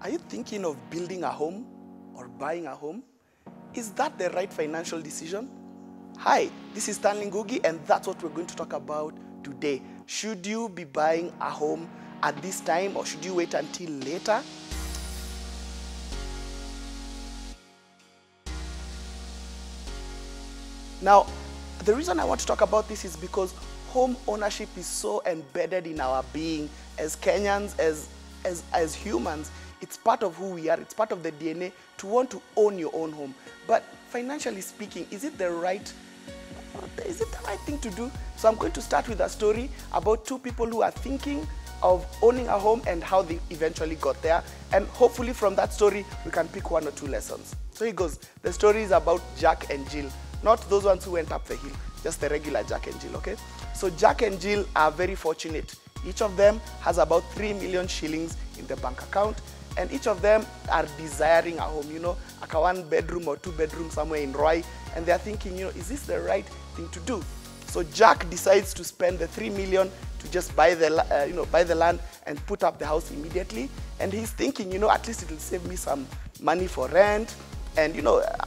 Are you thinking of building a home or buying a home? Is that the right financial decision? Hi, this is Stanley Ngugi, and that's what we're going to talk about today. Should you be buying a home at this time, or should you wait until later? Now, the reason I want to talk about this is because home ownership is so embedded in our being as Kenyans, as humans. It's part of who we are. It's part of the DNA to want to own your own home. But financially speaking, is it the right thing to do? So I'm going to start with a story about two people who are thinking of owning a home and how they eventually got there. And hopefully from that story, we can pick one or two lessons. So here goes. The story is about Jack and Jill. Not those ones who went up the hill, just the regular Jack and Jill, okay? So Jack and Jill are very fortunate. Each of them has about 3 million shillings in the bank account, and each of them are desiring a home, like a 1-bedroom or 2-bedroom somewhere in Roy, and they're thinking, is this the right thing to do? So Jack decides to spend the 3 million to just buy the land and put up the house immediately, and he's thinking, at least it will save me some money for rent. And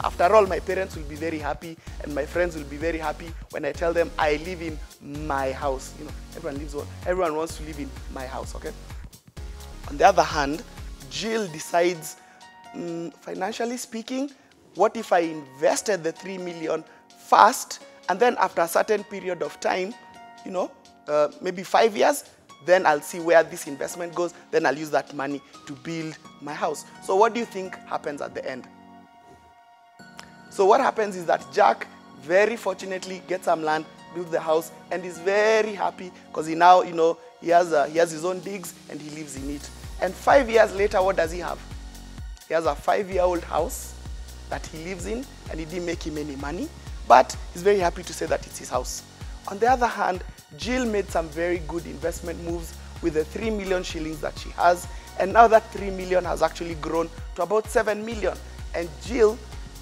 after all, my parents will be very happy and my friends will be very happy when I tell them I live in my house. Everyone wants to live in my house, okay? On the other hand, Jill decides, financially speaking, what if I invested the 3 million first, and then after a certain period of time, maybe 5 years, then I'll see where this investment goes, then I'll use that money to build my house. So what do you think happens at the end? So what happens is that Jack very fortunately gets some land, builds the house, and is very happy because he now, he has his own digs and he lives in it. And 5 years later, what does he have? He has a 5-year-old house that he lives in, and it didn't make him any money, but he's very happy to say that it's his house. On the other hand, Jill made some very good investment moves with the 3 million shillings that she has, and now that 3 million has actually grown to about 7 million. And Jill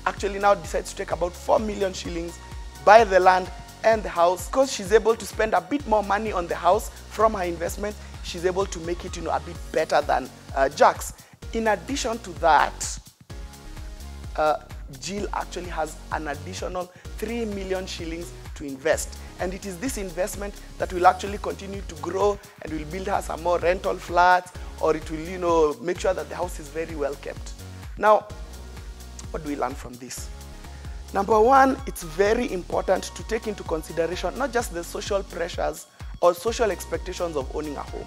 actually now decides to take about 4 million shillings, buy the land and the house. Because she's able to spend a bit more money on the house from her investment, she's able to make it a bit better than Jack's. In addition to that, Jill actually has an additional 3 million shillings to invest. And it is this investment that will actually continue to grow and will build her some more rental flats, or it will make sure that the house is very well kept. Now, what do we learn from this? Number one, it's very important to take into consideration not just the social pressures or social expectations of owning a home.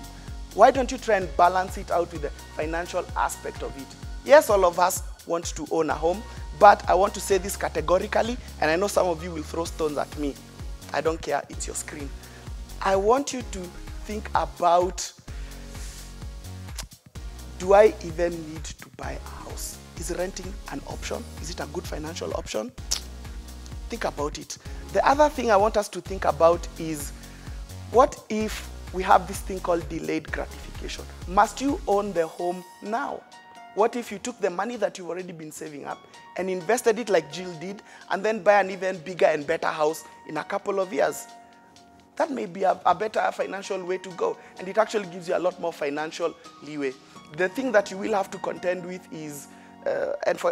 Why don't you try and balance it out with the financial aspect of it? Yes, all of us want to own a home, but I want to say this categorically, and I know some of you will throw stones at me. I don't care, it's your screen. I want you to think about, do I even need to buy a house? Is renting an option? Is it a good financial option? Think about it. The other thing I want us to think about is, what if we have this thing called delayed gratification? Must you own the home now? What if you took the money that you've already been saving up and invested it like Jill did, and then buy an even bigger and better house in a couple of years? That may be a better financial way to go, and it actually gives you a lot more financial leeway. The thing that you will have to contend with is,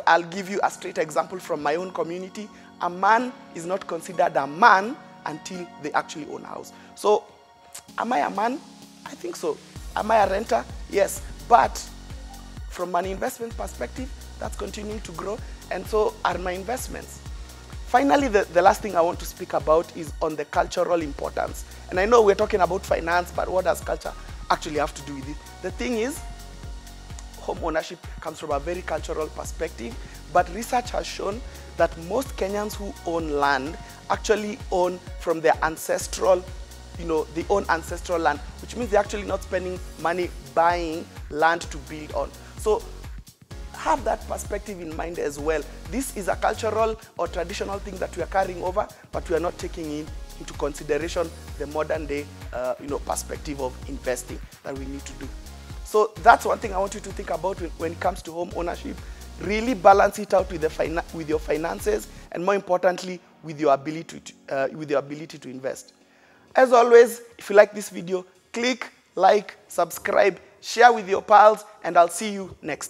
I'll give you a straight example from my own community. A man is not considered a man until they actually own a house. So, am I a man? I think so. Am I a renter? Yes. But from an investment perspective, that's continuing to grow, and so are my investments. Finally, the last thing I want to speak about is on the cultural importance. And I know we're talking about finance, but what does culture actually have to do with it? The thing is, home ownership comes from a very cultural perspective, but research has shown that most Kenyans who own land actually own from their ancestral, they own ancestral land, which means they're actually not spending money buying land to build on. So have that perspective in mind as well. This is a cultural or traditional thing that we are carrying over, but we are not taking into consideration the modern day perspective of investing that we need to do. So that's one thing I want you to think about when it comes to home ownership. Really balance it out with your finances, and more importantly, with your ability to invest. As always, if you like this video, click like, subscribe, share with your pals, and I'll see you next.